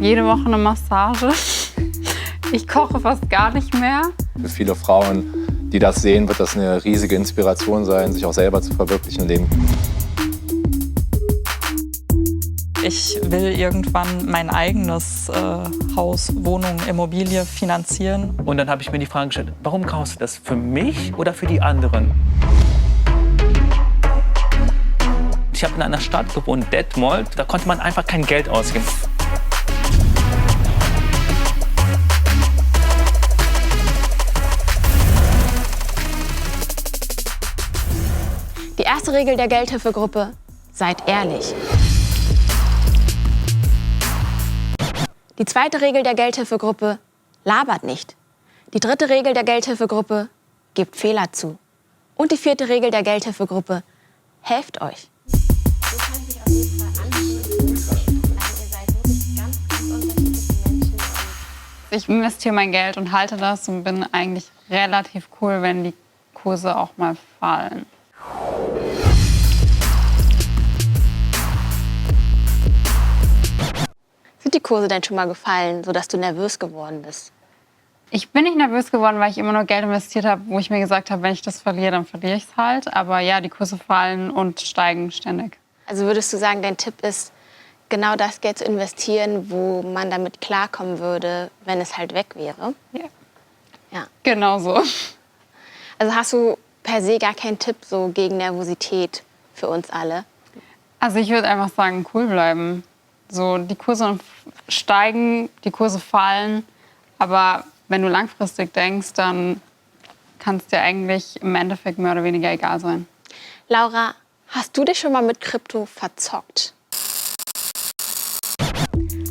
jede Woche eine Massage. Ich koche fast gar nicht mehr. Für viele Frauen, die das sehen, wird das eine riesige Inspiration sein, sich auch selber zu verwirklichen im Leben. Ich will irgendwann mein eigenes Haus, Wohnung, Immobilie finanzieren. Und dann habe ich mir die Frage gestellt, warum kaufst du das? Für mich oder für die anderen? Ich habe in einer Stadt gewohnt, Detmold, da konnte man einfach kein Geld ausgeben. Die erste Regel der Geldhilfegruppe: Seid ehrlich. Die zweite Regel der Geldhilfegruppe: Labert nicht. Die dritte Regel der Geldhilfegruppe: Gebt Fehler zu. Und die vierte Regel der Geldhilfegruppe: Helft euch. Ich investiere mein Geld und halte das und bin eigentlich relativ cool, wenn die Kurse auch mal fallen. Sind die Kurse denn schon mal gefallen, sodass du nervös geworden bist? Ich bin nicht nervös geworden, weil ich immer nur Geld investiert habe, wo ich mir gesagt habe, wenn ich das verliere, dann verliere ich es halt. Aber ja, die Kurse fallen und steigen ständig. Also würdest du sagen, dein Tipp ist, genau das Geld zu investieren, wo man damit klarkommen würde, wenn es halt weg wäre? Ja. Ja. Genau so. Also hast du per se gar keinen Tipp so gegen Nervosität für uns alle? Also ich würde einfach sagen, cool bleiben. So, die Kurse steigen, die Kurse fallen. Aber wenn du langfristig denkst, dann kann es dir eigentlich im Endeffekt mehr oder weniger egal sein. Laura, hast du dich schon mal mit Krypto verzockt?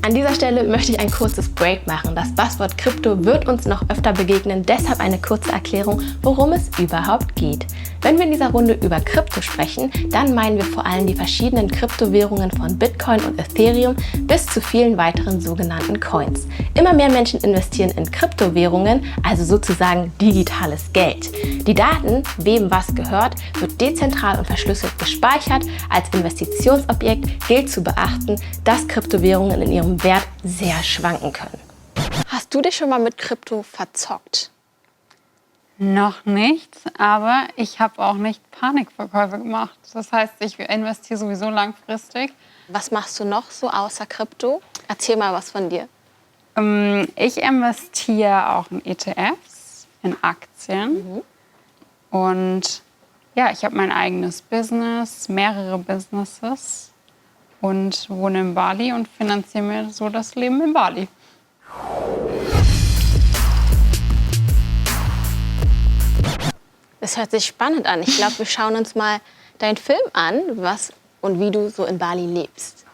An dieser Stelle möchte ich ein kurzes Break machen. Das Buzzword Krypto wird uns noch öfter begegnen, deshalb eine kurze Erklärung, worum es überhaupt geht. Wenn wir in dieser Runde über Krypto sprechen, dann meinen wir vor allem die verschiedenen Kryptowährungen von Bitcoin und Ethereum bis zu vielen weiteren sogenannten Coins. Immer mehr Menschen investieren in Kryptowährungen, also sozusagen digitales Geld. Die Daten, wem was gehört, wird dezentral und verschlüsselt gespeichert. Als Investitionsobjekt gilt zu beachten, dass Kryptowährungen in ihrem Wert sehr schwanken können. Hast du dich schon mal mit Krypto verzockt? Noch nicht, aber ich habe auch nicht Panikverkäufe gemacht. Das heißt, ich investiere sowieso langfristig. Was machst du noch so außer Krypto? Erzähl mal was von dir. Ich investiere auch in ETFs, in Aktien. Und ja, ich habe mein eigenes Business, mehrere Businesses und wohne in Bali und finanziere mir so das Leben in Bali. Das hört sich spannend an. Ich glaube, wir schauen uns mal deinen Film an, was und wie du so in Bali lebst.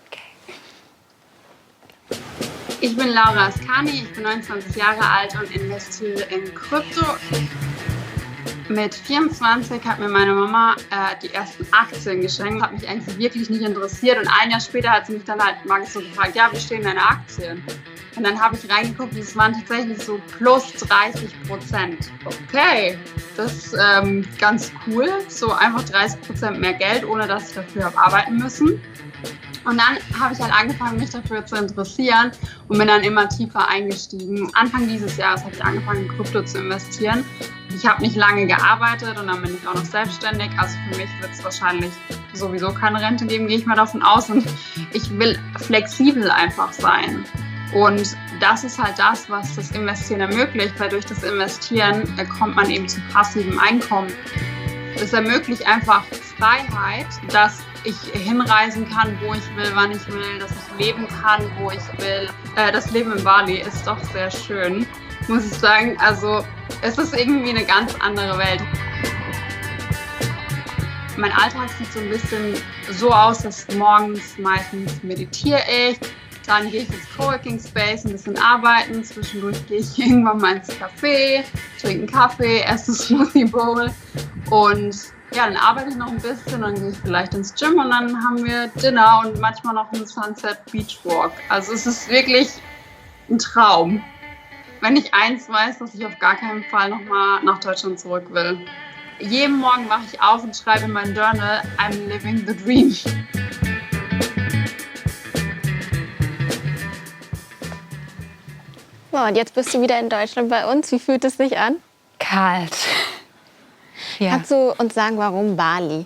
Ich bin Laura Askani, ich bin 29 Jahre alt und investiere in Krypto. Mit 24 hat mir meine Mama die ersten Aktien geschenkt. Hat mich eigentlich wirklich nicht interessiert. Und ein Jahr später hat sie mich dann halt mal so gefragt, ja, wie stehen deine Aktien? Und dann habe ich reingeguckt und es waren tatsächlich so plus 30%. Okay, das ist ganz cool. So einfach 30% mehr Geld, ohne dass ich dafür habe arbeiten müssen. Und dann habe ich halt angefangen, mich dafür zu interessieren und bin dann immer tiefer eingestiegen. Anfang dieses Jahres habe ich angefangen, in Krypto zu investieren. Ich habe nicht lange gearbeitet und dann bin ich auch noch selbstständig. Also für mich wird es wahrscheinlich sowieso keine Rente geben, gehe ich mal davon aus. Und ich will flexibel einfach sein. Und das ist halt das, was das Investieren ermöglicht, weil durch das Investieren kommt man eben zu passivem Einkommen. Es ermöglicht einfach Freiheit, dass ich hinreisen kann, wo ich will, wann ich will, dass ich leben kann, wo ich will. Das Leben in Bali ist doch sehr schön, muss ich sagen. Also es ist irgendwie eine ganz andere Welt. Mein Alltag sieht so ein bisschen so aus, dass morgens meistens meditiere ich. Dann gehe ich ins Coworking Space, ein bisschen arbeiten. Zwischendurch gehe ich irgendwann mal ins Café, trinke einen Kaffee, esse ein Smoothie Bowl. Und ja, dann arbeite ich noch ein bisschen, dann gehe ich vielleicht ins Gym und dann haben wir Dinner und manchmal noch einen Sunset Beach Walk. Also es ist wirklich ein Traum. Wenn ich eins weiß, dass ich auf gar keinen Fall nochmal nach Deutschland zurück will. Jeden Morgen wache ich auf und schreibe in mein Journal, I'm living the dream. So, und jetzt bist du wieder in Deutschland bei uns. Wie fühlt es sich an? Kalt. Ja. Kannst du uns sagen, warum Bali?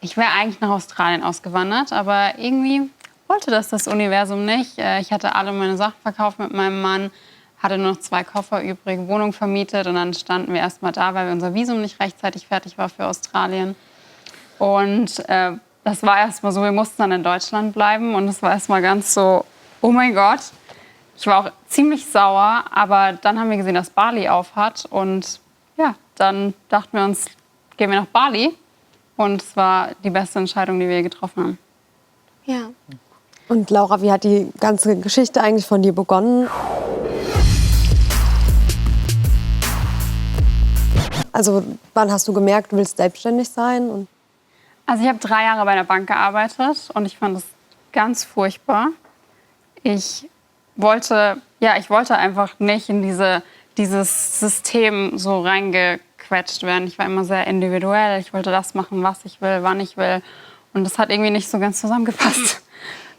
Ich wäre eigentlich nach Australien ausgewandert, aber irgendwie wollte das Universum nicht. Ich hatte alle meine Sachen verkauft mit meinem Mann, hatte nur noch 2 Koffer übrig, Wohnung vermietet und dann standen wir erst mal da, weil unser Visum nicht rechtzeitig fertig war für Australien. Und das war erst mal so, wir mussten dann in Deutschland bleiben und es war erst mal ganz so, oh mein Gott. Ich war auch ziemlich sauer, aber dann haben wir gesehen, dass Bali auf hat und ja, dann dachten wir uns, gehen wir nach Bali. Und es war die beste Entscheidung, die wir getroffen haben. Ja. Und Laura, wie hat die ganze Geschichte eigentlich von dir begonnen? Also wann hast du gemerkt, du willst selbstständig sein? Und Also ich habe 3 Jahre bei der Bank gearbeitet und ich fand es ganz furchtbar. Ich wollte einfach nicht in dieses System so reingequetscht werden. Ich war immer sehr individuell. Ich wollte das machen, was ich will, wann ich will. Und das hat irgendwie nicht so ganz zusammengepasst.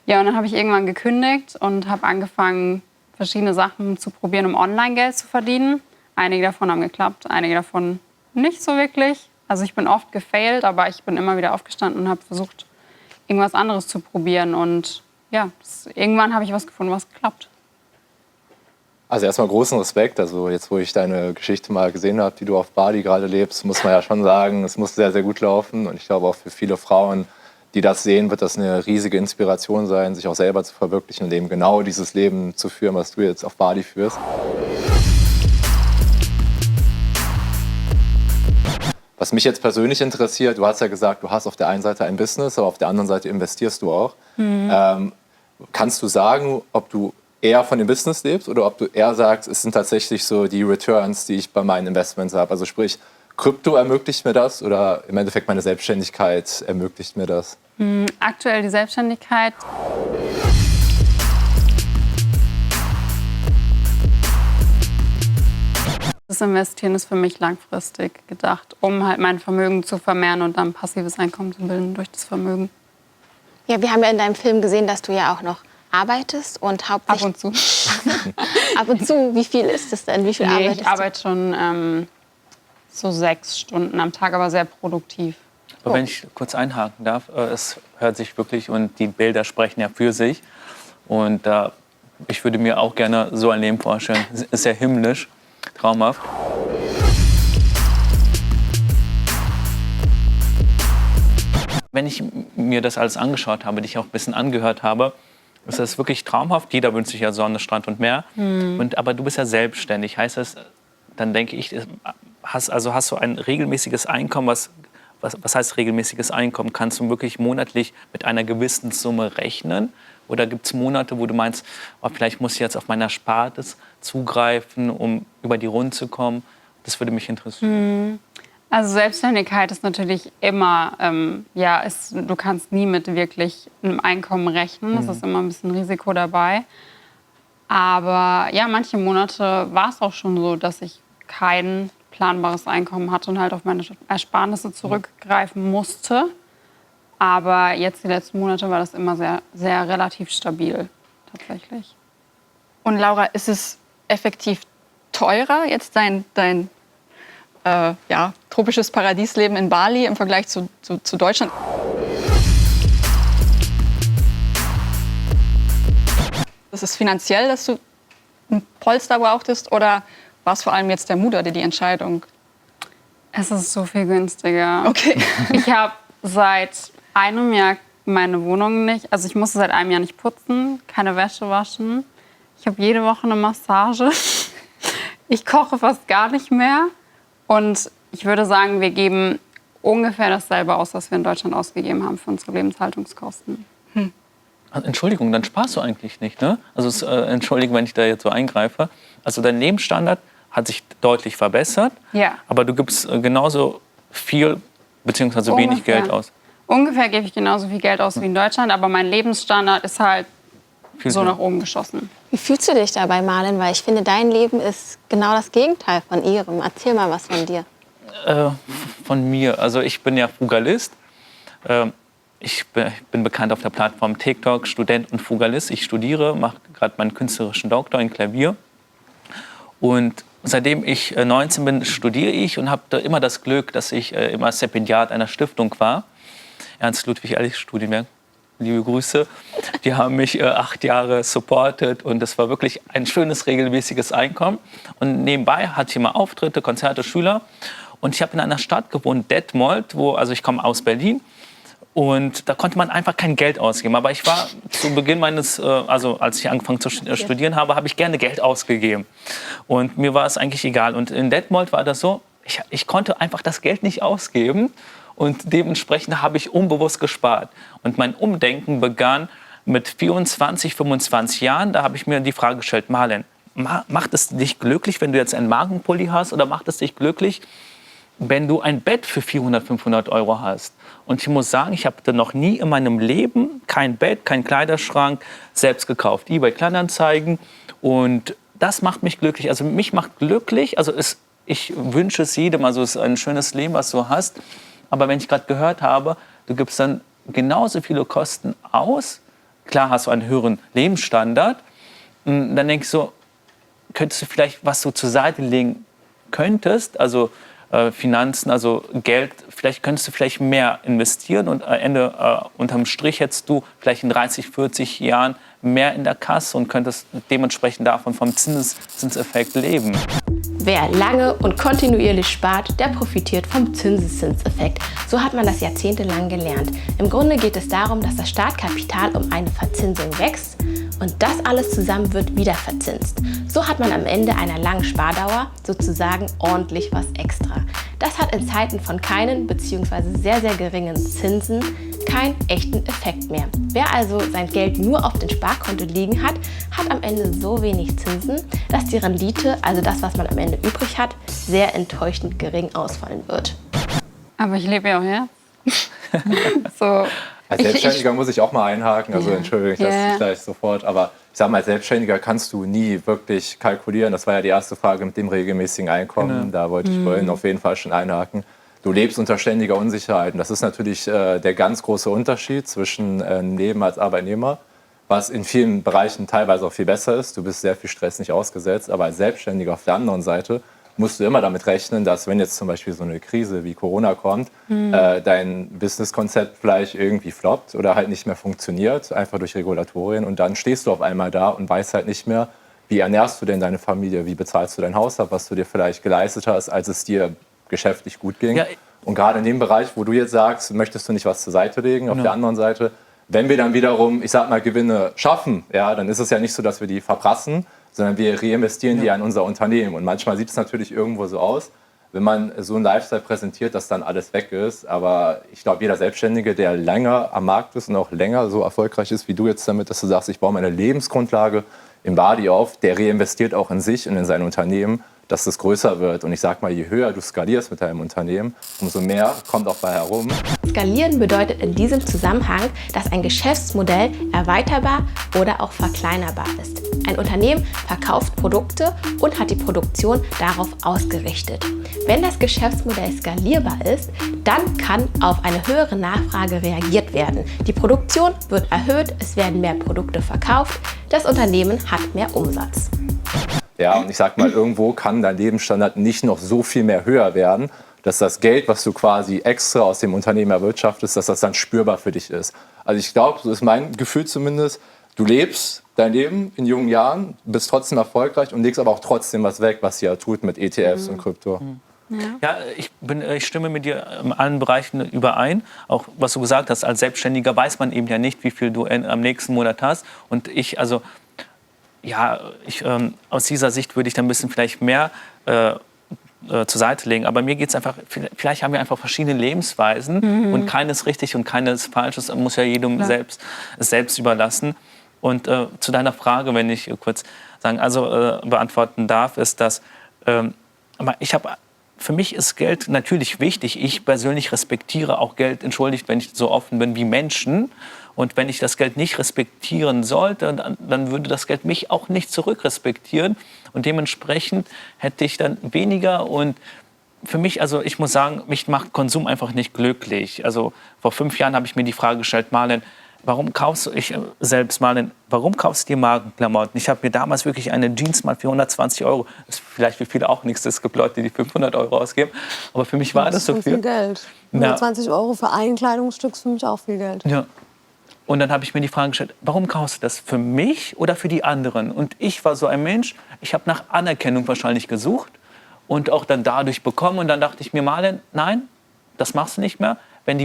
Ja, und dann habe ich irgendwann gekündigt und habe angefangen, verschiedene Sachen zu probieren, um Online-Geld zu verdienen. Einige davon haben geklappt, einige davon nicht so wirklich. Also ich bin oft gefailt, aber ich bin immer wieder aufgestanden und habe versucht, irgendwas anderes zu probieren. Und ja, irgendwann habe ich was gefunden, was klappt. Also erstmal großen Respekt. Also jetzt, wo ich deine Geschichte mal gesehen habe, die du auf Bali gerade lebst, muss man ja schon sagen, es muss sehr, sehr gut laufen. Und ich glaube auch für viele Frauen, die das sehen, wird das eine riesige Inspiration sein, sich auch selber zu verwirklichen und eben genau dieses Leben zu führen, was du jetzt auf Bali führst. Was mich jetzt persönlich interessiert, du hast ja gesagt, du hast auf der einen Seite ein Business, aber auf der anderen Seite investierst du auch. Kannst du sagen, ob du eher von dem Business lebst oder ob du eher sagst, es sind tatsächlich so die Returns, die ich bei meinen Investments habe? Also sprich, Krypto ermöglicht mir das oder im Endeffekt meine Selbstständigkeit ermöglicht mir das? Aktuell die Selbstständigkeit. Das Investieren ist für mich langfristig gedacht, um halt mein Vermögen zu vermehren und dann passives Einkommen zu bilden durch das Vermögen. Ja, wir haben ja in deinem Film gesehen, dass du ja auch noch arbeitest und hauptsächlich... Ab und zu. Ab und zu, wie viel ist das denn? Wie viel arbeitest Ich arbeite schon so 6 Stunden am Tag, aber sehr produktiv. Aber wenn ich kurz einhaken darf, es hört sich wirklich und die Bilder sprechen ja für sich. Und ich würde mir auch gerne so ein Leben vorstellen. Es ist sehr himmlisch, traumhaft. Wenn ich mir das alles angeschaut habe, dich auch ein bisschen angehört habe, ist das wirklich traumhaft. Jeder wünscht sich ja Sonne, Strand und Meer. Aber du bist ja selbstständig. Heißt das, dann denke ich, hast du ein regelmäßiges Einkommen? Was heißt regelmäßiges Einkommen? Kannst du wirklich monatlich mit einer gewissen Summe rechnen? Oder gibt es Monate, wo du meinst, vielleicht muss ich jetzt auf mein Erspartes zugreifen, um über die Runden zu kommen? Das würde mich interessieren. Also Selbstständigkeit ist natürlich immer, du kannst nie mit wirklich einem Einkommen rechnen. Es ist immer ein bisschen Risiko dabei. Aber ja, manche Monate war es auch schon so, dass ich kein planbares Einkommen hatte und halt auf meine Ersparnisse zurückgreifen musste. Aber jetzt die letzten Monate war das immer sehr, sehr relativ stabil, tatsächlich. Und Laura, ist es effektiv teurer, jetzt dein tropisches Paradiesleben in Bali im Vergleich zu Deutschland? Ist es finanziell, dass du ein Polster brauchtest, oder war es vor allem jetzt der Mut oder die Entscheidung? Es ist so viel günstiger. Okay. Ich habe seit einem Jahr meine Wohnung nicht, also ich musste seit einem Jahr nicht putzen, keine Wäsche waschen. Ich habe jede Woche eine Massage. Ich koche fast gar nicht mehr. Und ich würde sagen, wir geben ungefähr dasselbe aus, was wir in Deutschland ausgegeben haben für unsere Lebenshaltungskosten. Entschuldigung, dann sparst du eigentlich nicht, ne? Also Entschuldigung, wenn ich da jetzt so eingreife. Also dein Lebensstandard hat sich deutlich verbessert, Ja. aber du gibst genauso viel bzw. wenig Geld aus. Ungefähr gebe ich genauso viel Geld aus wie in Deutschland, aber mein Lebensstandard ist halt Viel so mehr. nach oben geschossen. Wie fühlst du dich dabei, Marlen? Weil ich finde, dein Leben ist genau das Gegenteil von ihrem. Erzähl mal was von dir. Von mir, also ich bin ja Frugalist. ich bin bekannt auf der Plattform TikTok, Student und Fugalist. Ich studiere, mache gerade meinen künstlerischen Doktor in Klavier. Und seitdem ich 19 bin, studiere ich und habe immer das Glück, dass ich immer Stipendiat einer Stiftung war. Ernst-Ludwig-Erlich-Studienwerk. Liebe Grüße. Die haben mich 8 Jahre supportet und das war wirklich ein schönes, regelmäßiges Einkommen. Und nebenbei hatte ich immer Auftritte, Konzerte, Schüler. Und ich habe in einer Stadt gewohnt, Detmold, also ich komme aus Berlin. Und da konnte man einfach kein Geld ausgeben. Aber ich war zu Beginn meines, also als ich angefangen zu studieren habe, habe ich gerne Geld ausgegeben. Und mir war es eigentlich egal. Und in Detmold war das so, ich konnte einfach das Geld nicht ausgeben. Und dementsprechend habe ich unbewusst gespart. Und mein Umdenken begann mit 24, 25 Jahren. Da habe ich mir die Frage gestellt, Marlen, macht es dich glücklich, wenn du jetzt einen Markenpulli hast? Oder macht es dich glücklich, wenn du ein Bett für 400, 500 Euro hast? Und ich muss sagen, ich habe noch nie in meinem Leben kein Bett, keinen Kleiderschrank selbst gekauft. eBay Kleinanzeigen. Und das macht mich glücklich. Also mich macht glücklich, ich wünsche es jedem, also es ist ein schönes Leben, was du hast. Aber wenn ich gerade gehört habe, du gibst dann genauso viele Kosten aus, klar hast du einen höheren Lebensstandard, dann denke ich so, könntest du vielleicht, was du zur Seite legen könntest, also Finanzen, also Geld, vielleicht könntest du vielleicht mehr investieren und am Ende unterm Strich hättest du vielleicht in 30, 40 Jahren mehr in der Kasse und könntest dementsprechend davon vom Zinseszinseffekt leben. Wer lange und kontinuierlich spart, der profitiert vom Zinseszinseffekt. So hat man das jahrzehntelang gelernt. Im Grunde geht es darum, dass das Startkapital um eine Verzinsung wächst und das alles zusammen wird wieder verzinst. So hat man am Ende einer langen Spardauer sozusagen ordentlich was extra. Das hat in Zeiten von keinen bzw. sehr, sehr geringen Zinsen keinen echten Effekt mehr. Wer also sein Geld nur auf dem Sparkonto liegen hat, hat am Ende so wenig Zinsen, dass die Rendite, also das, was man am Ende übrig hat, sehr enttäuschend gering ausfallen wird. Aber ich lebe ja auch, ja. So. Als Selbstständiger muss ich auch mal einhaken, also entschuldige, ich lasse dich gleich sofort, aber ich sage mal, als Selbstständiger kannst du nie wirklich kalkulieren. Das war ja die erste Frage mit dem regelmäßigen Einkommen, da wollte ich vorhin auf jeden Fall schon einhaken. Du lebst unter ständiger Unsicherheit und das ist natürlich der ganz große Unterschied zwischen einem Leben als Arbeitnehmer, was in vielen Bereichen teilweise auch viel besser ist. Du bist sehr viel Stress nicht ausgesetzt, aber als Selbstständiger auf der anderen Seite musst du immer damit rechnen, dass wenn jetzt zum Beispiel so eine Krise wie Corona kommt, dein Businesskonzept vielleicht irgendwie floppt oder halt nicht mehr funktioniert, einfach durch Regulatorien. Und dann stehst du auf einmal da und weißt halt nicht mehr, wie ernährst du denn deine Familie, wie bezahlst du dein Haus ab, was du dir vielleicht geleistet hast, als es dir geschäftlich gut ging. Ja. Und gerade in dem Bereich, wo du jetzt sagst, möchtest du nicht was zur Seite legen, auf der anderen Seite, wenn wir dann wiederum, ich sag mal, Gewinne schaffen, ja, dann ist es ja nicht so, dass wir die verprassen, sondern wir reinvestieren die in unser Unternehmen. Und manchmal sieht es natürlich irgendwo so aus, wenn man so einen Lifestyle präsentiert, dass dann alles weg ist. Aber ich glaube, jeder Selbstständige, der länger am Markt ist und auch länger so erfolgreich ist wie du jetzt damit, dass du sagst, ich baue meine Lebensgrundlage im Badi auf, der reinvestiert auch in sich und in sein Unternehmen, dass das größer wird. Und ich sag mal, je höher du skalierst mit deinem Unternehmen, umso mehr kommt auch bei herum. Skalieren bedeutet in diesem Zusammenhang, dass ein Geschäftsmodell erweiterbar oder auch verkleinerbar ist. Ein Unternehmen verkauft Produkte und hat die Produktion darauf ausgerichtet. Wenn das Geschäftsmodell skalierbar ist, dann kann auf eine höhere Nachfrage reagiert werden. Die Produktion wird erhöht, es werden mehr Produkte verkauft, das Unternehmen hat mehr Umsatz. Ja, und ich sag mal, irgendwo kann dein Lebensstandard nicht noch so viel mehr höher werden, dass das Geld, was du quasi extra aus dem Unternehmen erwirtschaftest, dass das dann spürbar für dich ist. Also ich glaube, so ist mein Gefühl zumindest, du lebst dein Leben in jungen Jahren, bist trotzdem erfolgreich und legst aber auch trotzdem was weg, was sie ja tut mit ETFs und Krypto. Ja, ich stimme mit dir in allen Bereichen überein. Auch was du gesagt hast, als Selbstständiger weiß man eben ja nicht, wie viel du am nächsten Monat hast. Und aus dieser Sicht würde ich da ein bisschen vielleicht mehr zur Seite legen. Aber mir geht es einfach, vielleicht haben wir einfach verschiedene Lebensweisen und keines richtig und keines falsch. Das muss ja jedem selbst überlassen. Und zu deiner Frage, wenn ich kurz beantworten darf, ist, dass für mich ist Geld natürlich wichtig. Ich persönlich respektiere auch Geld, entschuldigt, wenn ich so offen bin, wie Menschen. Und wenn ich das Geld nicht respektieren sollte, dann würde das Geld mich auch nicht zurückrespektieren. Und dementsprechend hätte ich dann weniger und für mich, also ich muss sagen, mich macht Konsum einfach nicht glücklich. Also vor 5 Jahren habe ich mir die Frage gestellt, Marlen, warum kaufst du dir Markenklamotten? Ich habe mir damals wirklich eine Jeans mal für 120 €, das ist vielleicht für viele auch nichts, es gibt Leute, die 500 € ausgeben, aber für mich war das so viel Geld. 120 € für ein Kleidungsstück ist für mich auch viel Geld. Ja. Und dann habe ich mir die Frage gestellt, warum kaufst du das? Für mich oder für die anderen? Und ich war so ein Mensch, ich habe nach Anerkennung wahrscheinlich gesucht und auch dann dadurch bekommen. Und dann dachte ich mir, Marlen, nein, das machst du nicht mehr. Wenn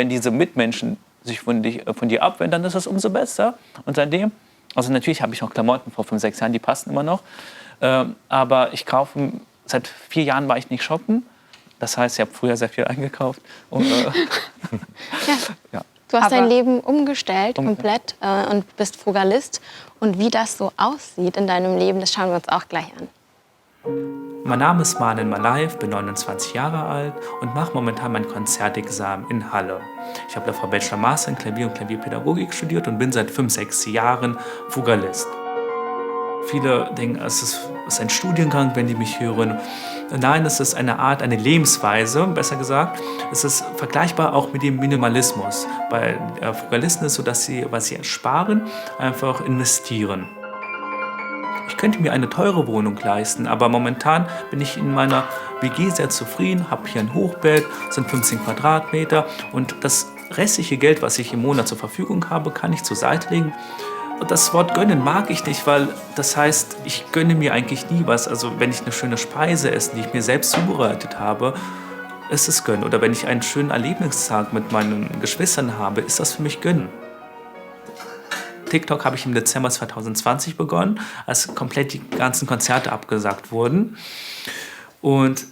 diese Mitmenschen sich von dir abwenden, dann ist das umso besser. Und seitdem, also natürlich habe ich noch Klamotten vor 5, 6 Jahren, die passen immer noch. Aber ich kaufe, seit 4 Jahren war ich nicht shoppen. Das heißt, ich habe früher sehr viel eingekauft. Und, ja. Du hast dein Leben umgestellt komplett und bist Frugalist. Und wie das so aussieht in deinem Leben, das schauen wir uns auch gleich an. Mein Name ist Marlen Malayev, bin 29 Jahre alt und mache momentan mein Konzertexamen in Halle. Ich habe davor Bachelor Master in Klavier und Klavierpädagogik studiert und bin seit 5, 6 Jahren Fugalist. Viele denken, es ist ein Studiengang, wenn die mich hören. Nein, es ist eine Lebensweise, besser gesagt. Es ist vergleichbar auch mit dem Minimalismus. Bei Fugalisten ist es so, dass sie, was sie sparen, einfach investieren. Ich könnte mir eine teure Wohnung leisten, aber momentan bin ich in meiner WG sehr zufrieden, habe hier ein Hochbett, sind 15 Quadratmeter und das restliche Geld, was ich im Monat zur Verfügung habe, kann ich zur Seite legen. Und das Wort gönnen mag ich nicht, weil das heißt, ich gönne mir eigentlich nie was. Also wenn ich eine schöne Speise esse, die ich mir selbst zubereitet habe, ist es gönnen. Oder wenn ich einen schönen Erlebnistag mit meinen Geschwistern habe, ist das für mich gönnen. TikTok habe ich im Dezember 2020 begonnen, als komplett die ganzen Konzerte abgesagt wurden. Und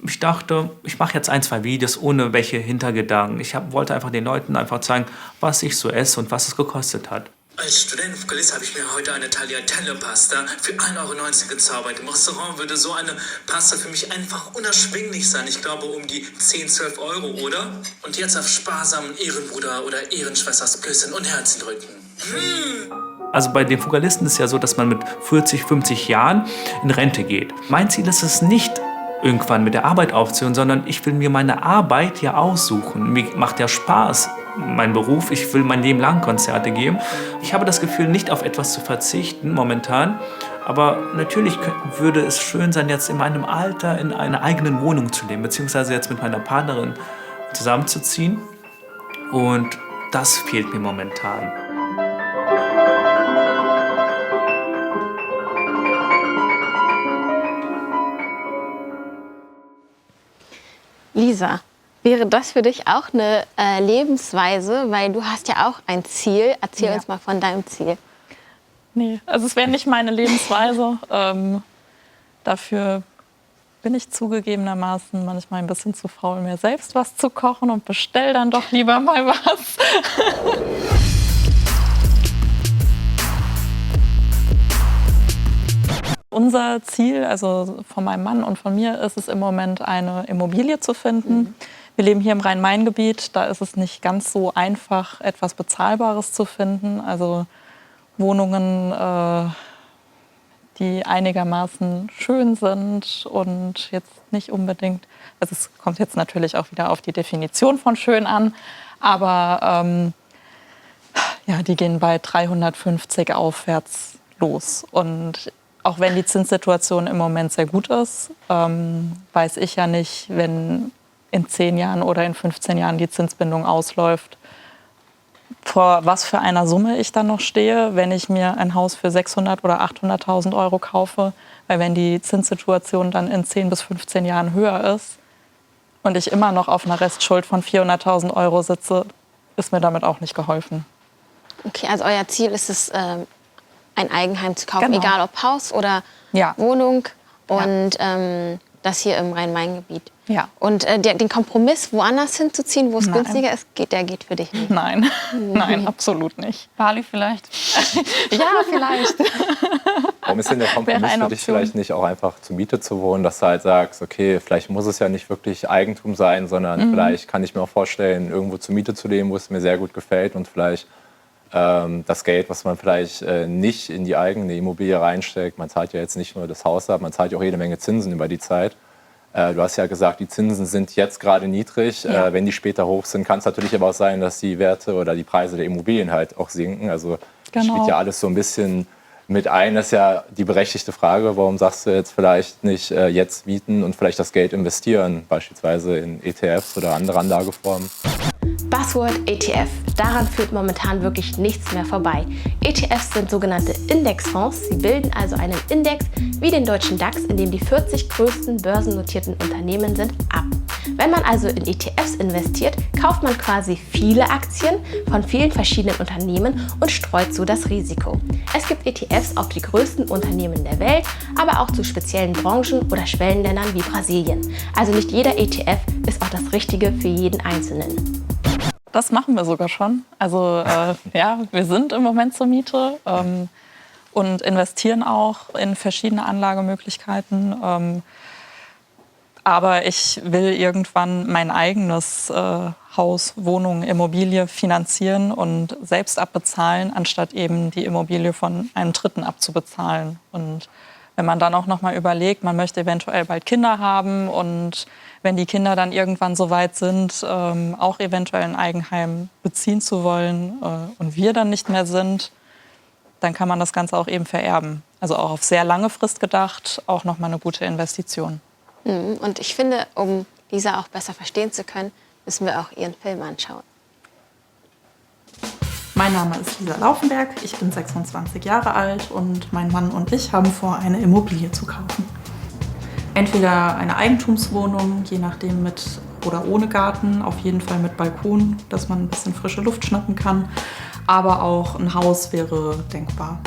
ich dachte, ich mache jetzt 1, 2 Videos ohne welche Hintergedanken. Ich wollte einfach den Leuten einfach zeigen, was ich so esse und was es gekostet hat. Als Studentenfugalist habe ich mir heute eine Tagliatelle-Pasta für 1,19 € gezaubert. Im Restaurant würde so eine Pasta für mich einfach unerschwinglich sein. Ich glaube um die 10, 12 €, oder? Und jetzt auf sparsamen Ehrenbruder oder Ehrenschwesters Küssen und Herzen drücken. Also bei den Fugalisten ist es ja so, dass man mit 40, 50 Jahren in Rente geht. Mein Ziel ist es nicht, irgendwann mit der Arbeit aufzuhören, sondern ich will mir meine Arbeit ja aussuchen. Mir macht ja Spaß, mein Beruf. Ich will mein Leben lang Konzerte geben. Ich habe das Gefühl, nicht auf etwas zu verzichten momentan. Aber natürlich würde es schön sein, jetzt in meinem Alter in einer eigenen Wohnung zu leben, beziehungsweise jetzt mit meiner Partnerin zusammenzuziehen. Und das fehlt mir momentan. Lisa, wäre das für dich auch eine Lebensweise? Weil du hast ja auch ein Ziel. Erzähl uns mal von deinem Ziel. Nee, also es wäre nicht meine Lebensweise. Dafür bin ich zugegebenermaßen manchmal ein bisschen zu faul, mir selbst was zu kochen und bestell dann doch lieber mal was. Unser Ziel, also von meinem Mann und von mir, ist es im Moment, eine Immobilie zu finden. Wir leben hier im Rhein-Main-Gebiet, da ist es nicht ganz so einfach, etwas Bezahlbares zu finden. Also Wohnungen, die einigermaßen schön sind und jetzt nicht unbedingt, also es kommt jetzt natürlich auch wieder auf die Definition von schön an, aber ja, die gehen bei 350 aufwärts los. Und auch wenn die Zinssituation im Moment sehr gut ist, weiß ich ja nicht, wenn in 10 Jahren oder in 15 Jahren die Zinsbindung ausläuft, vor was für einer Summe ich dann noch stehe, wenn ich mir ein Haus für 600.000 oder 800.000 € kaufe. Weil wenn die Zinssituation dann in 10 bis 15 Jahren höher ist und ich immer noch auf einer Restschuld von 400.000 € sitze, ist mir damit auch nicht geholfen. Okay, also euer Ziel ist es, ein Eigenheim zu kaufen, Genau. egal ob Haus oder Wohnung und das hier im Rhein-Main-Gebiet. Ja. Und den Kompromiss, woanders hinzuziehen, wo es günstiger ist, der geht für dich nicht. Nein, nein, absolut nicht. Bali vielleicht? Ja, vielleicht. Warum ist denn der Kompromiss für dich vielleicht nicht auch einfach zur Miete zu wohnen, dass du halt sagst, okay, vielleicht muss es ja nicht wirklich Eigentum sein, sondern vielleicht kann ich mir auch vorstellen, irgendwo zur Miete zu leben, wo es mir sehr gut gefällt und vielleicht das Geld, was man vielleicht nicht in die eigene Immobilie reinsteckt, man zahlt ja jetzt nicht nur das Haus ab, man zahlt ja auch jede Menge Zinsen über die Zeit, Du hast ja gesagt, die Zinsen sind jetzt gerade niedrig. Ja. Wenn die später hoch sind, kann es natürlich aber auch sein, dass die Werte oder die Preise der Immobilien halt auch sinken. Also das Genau. spielt ja alles so ein bisschen mit ein. Das ist ja die berechtigte Frage. Warum sagst du jetzt vielleicht nicht jetzt mieten und vielleicht das Geld investieren, beispielsweise in ETFs oder andere Anlageformen? Buzzword ETF. Daran führt momentan wirklich nichts mehr vorbei. ETFs sind sogenannte Indexfonds. Sie bilden also einen Index wie den deutschen DAX, in dem die 40 größten börsennotierten Unternehmen sind, ab. Wenn man also in ETFs investiert, kauft man quasi viele Aktien von vielen verschiedenen Unternehmen und streut so das Risiko. Es gibt ETFs auf die größten Unternehmen der Welt, aber auch zu speziellen Branchen oder Schwellenländern wie Brasilien. Also nicht jeder ETF ist auch das Richtige für jeden Einzelnen. Das machen wir sogar schon. Also ja, wir sind im Moment zur Miete und investieren auch in verschiedene Anlagemöglichkeiten. Aber ich will irgendwann mein eigenes Haus, Wohnung, Immobilie finanzieren und selbst abbezahlen, anstatt eben die Immobilie von einem Dritten abzubezahlen. Und wenn man dann auch noch mal überlegt, man möchte eventuell bald Kinder haben und wenn die Kinder dann irgendwann so weit sind, auch eventuell ein Eigenheim beziehen zu wollen und wir dann nicht mehr sind, dann kann man das Ganze auch eben vererben. Also auch auf sehr lange Frist gedacht, auch noch mal eine gute Investition. Und ich finde, um Lisa auch besser verstehen zu können, müssen wir auch ihren Film anschauen. Mein Name ist Lisa Laufenberg, ich bin 26 Jahre alt und mein Mann und ich haben vor, eine Immobilie zu kaufen. Entweder eine Eigentumswohnung, je nachdem mit oder ohne Garten, auf jeden Fall mit Balkon, dass man ein bisschen frische Luft schnappen kann, aber auch ein Haus wäre denkbar.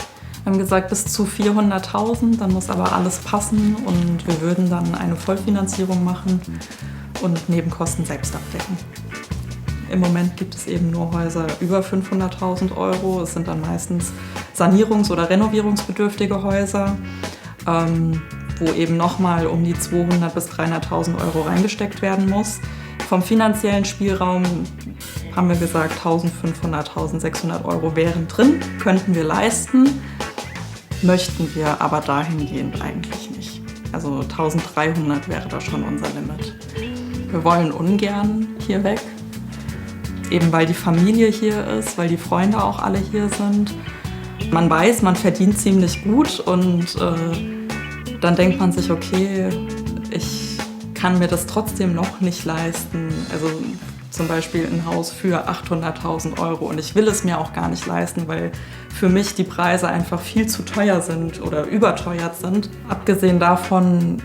Wir haben gesagt, bis zu 400.000, dann muss aber alles passen und wir würden dann eine Vollfinanzierung machen und Nebenkosten selbst abdecken. Im Moment gibt es eben nur Häuser über 500.000 Euro. Es sind dann meistens sanierungs- oder renovierungsbedürftige Häuser, wo eben nochmal um die 200.000 bis 300.000 Euro reingesteckt werden muss. Vom finanziellen Spielraum haben wir gesagt, 1.500, 1.600 Euro wären drin, könnten wir leisten, möchten wir aber dahingehend eigentlich nicht. Also 1.300 wäre da schon unser Limit. Wir wollen ungern hier weg, eben weil die Familie hier ist, weil die Freunde auch alle hier sind. Man weiß, man verdient ziemlich gut und dann denkt man sich, okay, ich kann mir das trotzdem noch nicht leisten. Also zum Beispiel ein Haus für 800.000 Euro und ich will es mir auch gar nicht leisten, weil für mich die Preise einfach viel zu teuer sind oder überteuert sind. Abgesehen davon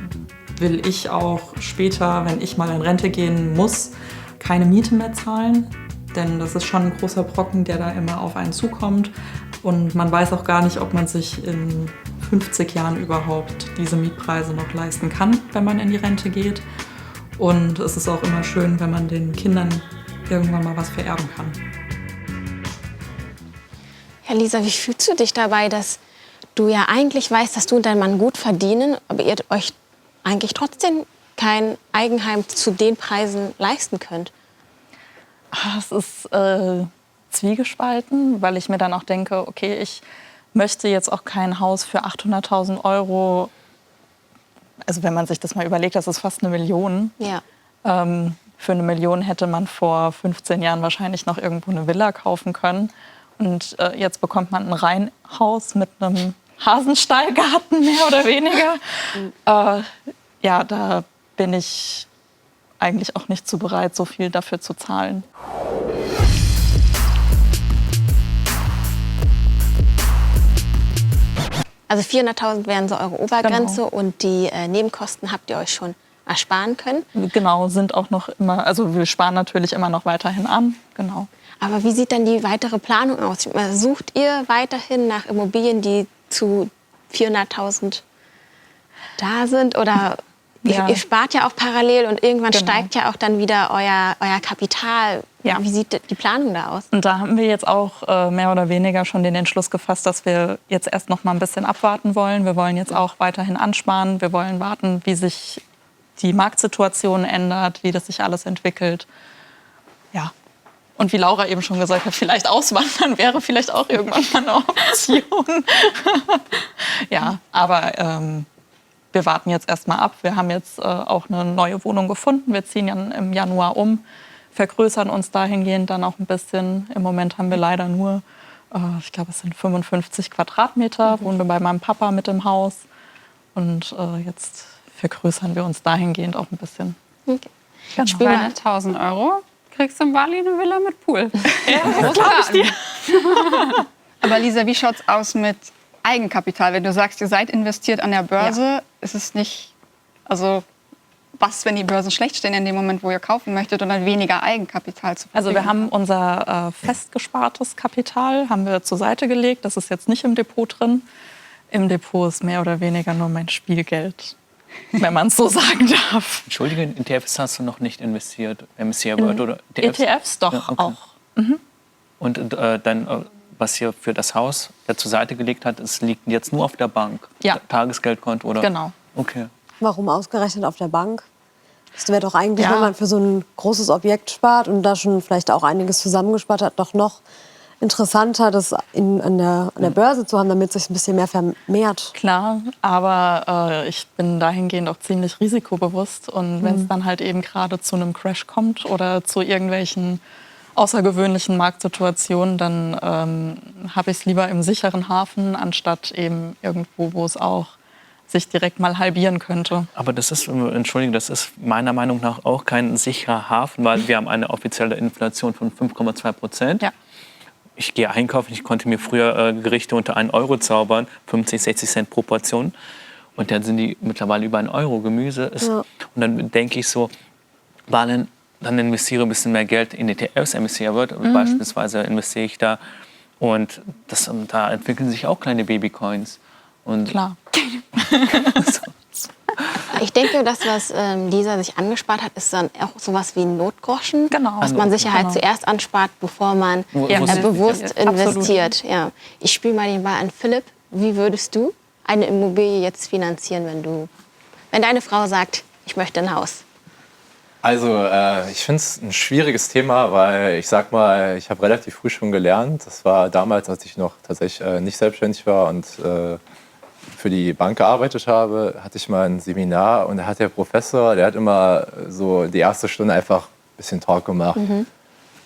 will ich auch später, wenn ich mal in Rente gehen muss, keine Miete mehr zahlen. Denn das ist schon ein großer Brocken, der da immer auf einen zukommt. Und man weiß auch gar nicht, ob man sich in 50 Jahren überhaupt diese Mietpreise noch leisten kann, wenn man in die Rente geht. Und es ist auch immer schön, wenn man den Kindern irgendwann mal was vererben kann. Ja, Lisa, wie fühlst du dich dabei, dass du ja eigentlich weißt, dass du und dein Mann gut verdienen, aber ihr euch eigentlich trotzdem kein Eigenheim zu den Preisen leisten könnt? Es ist zwiegespalten, weil ich mir dann auch denke, okay, ich möchte jetzt auch kein Haus für 800.000 Euro, also wenn man sich das mal überlegt, das ist fast 1 Million. Ja. Für 1 Million hätte man vor 15 Jahren wahrscheinlich noch irgendwo eine Villa kaufen können. Und jetzt bekommt man ein Reihenhaus mit einem Hasenstallgarten, mehr oder weniger. Ja, da bin ich eigentlich auch nicht zu bereit, so viel dafür zu zahlen. Also 400.000 wären so eure Obergrenze Genau. und die Nebenkosten habt ihr euch schon ersparen können. Genau, sind auch noch immer, also wir sparen natürlich immer noch weiterhin an, genau. Aber wie sieht dann die weitere Planung aus? Sucht ihr weiterhin nach Immobilien, die zu 400.000 da sind? Oder Ja. ihr spart ja auch parallel und irgendwann Genau. steigt ja auch dann wieder euer Kapital. Ja. Wie sieht die Planung da aus? Und da haben wir jetzt auch mehr oder weniger schon den Entschluss gefasst, dass wir jetzt erst noch mal ein bisschen abwarten wollen. Wir wollen jetzt auch weiterhin ansparen. Wir wollen warten, wie sich die Marktsituation ändert, wie das sich alles entwickelt. Ja. Und wie Laura eben schon gesagt hat, vielleicht auswandern wäre vielleicht auch irgendwann mal eine Option. Ja, aber wir warten jetzt erstmal ab. Wir haben jetzt auch eine neue Wohnung gefunden. Wir ziehen ja im Januar um, vergrößern uns dahingehend dann auch ein bisschen. Im Moment haben wir leider nur, ich glaube, es sind 55 Quadratmeter, wohnen wir bei meinem Papa mit im Haus. Und jetzt vergrößern wir uns dahingehend auch ein bisschen. Okay. Genau. Spiel mal 1.000 Euro kriegst du in Bali eine Villa mit Pool. das glaub ich dir. Aber Lisa, wie schaut's aus mit Eigenkapital? Wenn du sagst, ihr seid investiert an der Börse, ist es nicht, also was, wenn die Börsen schlecht stehen in dem Moment, wo ihr kaufen möchtet und dann weniger Eigenkapital zu verfügen? Also wir haben unser festgespartes Kapital haben wir zur Seite gelegt. Das ist jetzt nicht im Depot drin. Im Depot ist mehr oder weniger nur mein Spielgeld, wenn man es so sagen darf. Entschuldige, in ETFs hast du noch nicht investiert, MSCI World oder ETFs? ETFs doch Ja, okay. auch. Mhm. Und dann, was ihr für das Haus zur Seite gelegt hat, es liegt jetzt nur auf der Bank? Ja. Tagesgeldkonto oder? Genau. Okay. Warum ausgerechnet auf der Bank? Das wäre doch eigentlich, Ja. wenn man für so ein großes Objekt spart und da schon vielleicht auch einiges zusammengespart hat, doch noch interessanter, das an der Börse zu haben, damit es sich ein bisschen mehr vermehrt. Klar, aber ich bin dahingehend auch ziemlich risikobewusst. Und wenn es dann halt eben gerade zu einem Crash kommt oder zu irgendwelchen außergewöhnlichen Marktsituationen, dann habe ich es lieber im sicheren Hafen, anstatt eben irgendwo, wo es auch sich direkt mal halbieren könnte. Aber das ist, Entschuldigung, das ist meiner Meinung nach auch kein sicherer Hafen, weil wir haben eine offizielle Inflation von 5,2%. Ja. Ich gehe einkaufen, ich konnte mir früher Gerichte unter 1 Euro zaubern, 50, 60 Cent pro Portion. Und dann sind die mittlerweile über 1 Euro. Gemüse ist. Ja. Und dann denke ich so, dann investiere ein bisschen mehr Geld in ETFs, MSCI World beispielsweise investiere ich da. Und da entwickeln sich auch kleine Babycoins. Und Klar. Ich denke, das, was Lisa sich angespart hat, ist dann auch sowas wie ein Notgroschen, Genau. was man sich halt Genau. zuerst anspart, bevor man bewusst investiert. Ja. Ich spiele mal den Ball an Philipp. Wie würdest du eine Immobilie jetzt finanzieren, wenn deine Frau sagt, ich möchte ein Haus? Also ich finde es ein schwieriges Thema, weil ich sag mal, ich habe relativ früh schon gelernt. Das war damals, als ich noch tatsächlich nicht selbstständig war und für die Bank gearbeitet habe, hatte ich mal ein Seminar und da hat der Professor, der hat immer so die erste Stunde einfach ein bisschen Talk gemacht.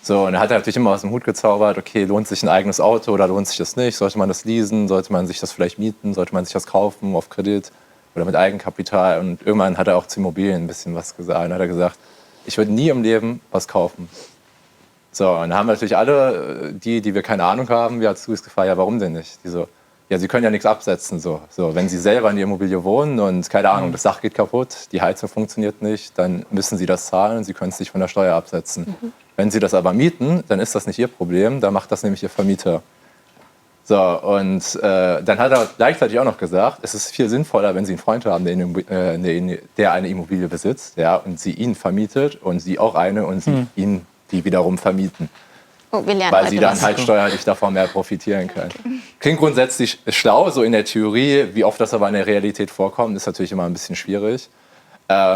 So, und er hat natürlich immer aus dem Hut gezaubert, okay, lohnt sich ein eigenes Auto oder lohnt sich das nicht? Sollte man das leasen? Sollte man sich das vielleicht mieten? Sollte man sich das kaufen auf Kredit oder mit Eigenkapital? Und irgendwann hat er auch zu Immobilien ein bisschen was gesagt. Und hat er gesagt, ich würde nie im Leben was kaufen. So, und dann haben natürlich alle, die wir keine Ahnung haben, ja, zu ist gefragt, ja, warum denn nicht? Die so, ja, sie können ja nichts absetzen. So, wenn sie selber in der Immobilie wohnen und, keine Ahnung, das Dach geht kaputt, die Heizung funktioniert nicht, dann müssen sie das zahlen und sie können es nicht von der Steuer absetzen. Wenn sie das aber mieten, dann ist das nicht ihr Problem, dann macht das nämlich ihr Vermieter. So, und dann hat er gleichzeitig auch noch gesagt, es ist viel sinnvoller, wenn Sie einen Freund haben, der eine Immobilie besitzt, ja, und Sie ihn vermietet und Sie auch eine und Sie ihn die wiederum vermieten. Oh, wir lernen Weil heute Sie dann was. halt steuerlich davon mehr profitieren können. Klingt grundsätzlich schlau, so in der Theorie. Wie oft das aber in der Realität vorkommt, ist natürlich immer ein bisschen schwierig.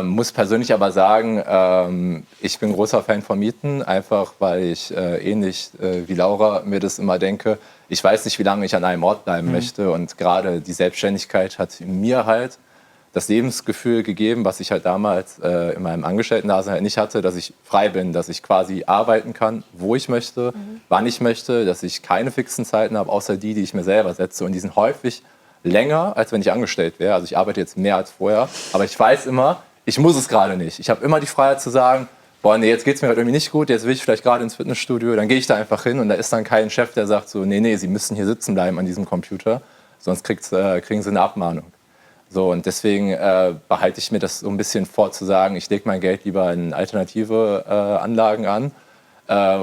Muss persönlich aber sagen, ich bin großer Fan von Mieten, einfach weil ich ähnlich wie Laura mir das immer denke, ich weiß nicht, wie lange ich an einem Ort bleiben möchte und gerade die Selbstständigkeit hat mir halt das Lebensgefühl gegeben, was ich halt damals in meinem Angestellten-Dasein halt nicht hatte, dass ich frei bin, dass ich quasi arbeiten kann, wo ich möchte, wann ich möchte, dass ich keine fixen Zeiten habe, außer die ich mir selber setze. Und die sind häufig länger, als wenn ich angestellt wäre. Also ich arbeite jetzt mehr als vorher, aber ich weiß immer, ich muss es gerade nicht. Ich habe immer die Freiheit zu sagen, boah, nee, jetzt geht es mir halt irgendwie nicht gut, jetzt will ich vielleicht gerade ins Fitnessstudio, dann gehe ich da einfach hin und da ist dann kein Chef, der sagt so, nee, Sie müssen hier sitzen bleiben an diesem Computer, sonst kriegen Sie eine Abmahnung. So, und deswegen behalte ich mir das so ein bisschen vor zu sagen, ich lege mein Geld lieber in alternative Anlagen an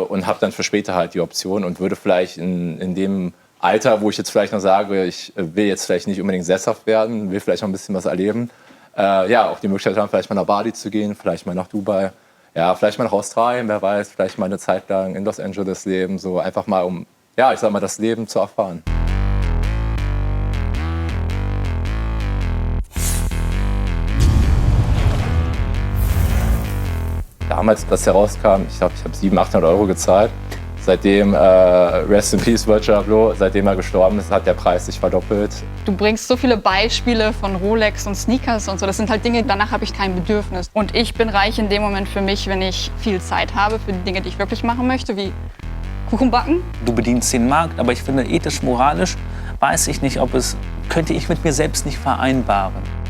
und habe dann für später halt die Option und würde vielleicht in dem Alter, wo ich jetzt vielleicht noch sage, ich will jetzt vielleicht nicht unbedingt sesshaft werden, will vielleicht noch ein bisschen was erleben, auch die Möglichkeit haben, vielleicht mal nach Bali zu gehen, vielleicht mal nach Dubai, ja, vielleicht mal nach Australien, wer weiß, vielleicht mal eine Zeit lang in Los Angeles leben, so einfach mal um, ja, ich sag mal, das Leben zu erfahren. Damals, als das herauskam, ich glaube, ich habe 700, 800 € gezahlt. Seitdem, Rest in Peace, Virgil Abloh, seitdem er gestorben ist, hat der Preis sich verdoppelt. Du bringst so viele Beispiele von Rolex und Sneakers und so. Das sind halt Dinge, danach habe ich kein Bedürfnis. Und ich bin reich in dem Moment für mich, wenn ich viel Zeit habe für die Dinge, die ich wirklich machen möchte, wie Kuchen backen. Du bedienst den Markt, aber ich finde, ethisch, moralisch weiß ich nicht, könnte ich mit mir selbst nicht vereinbaren.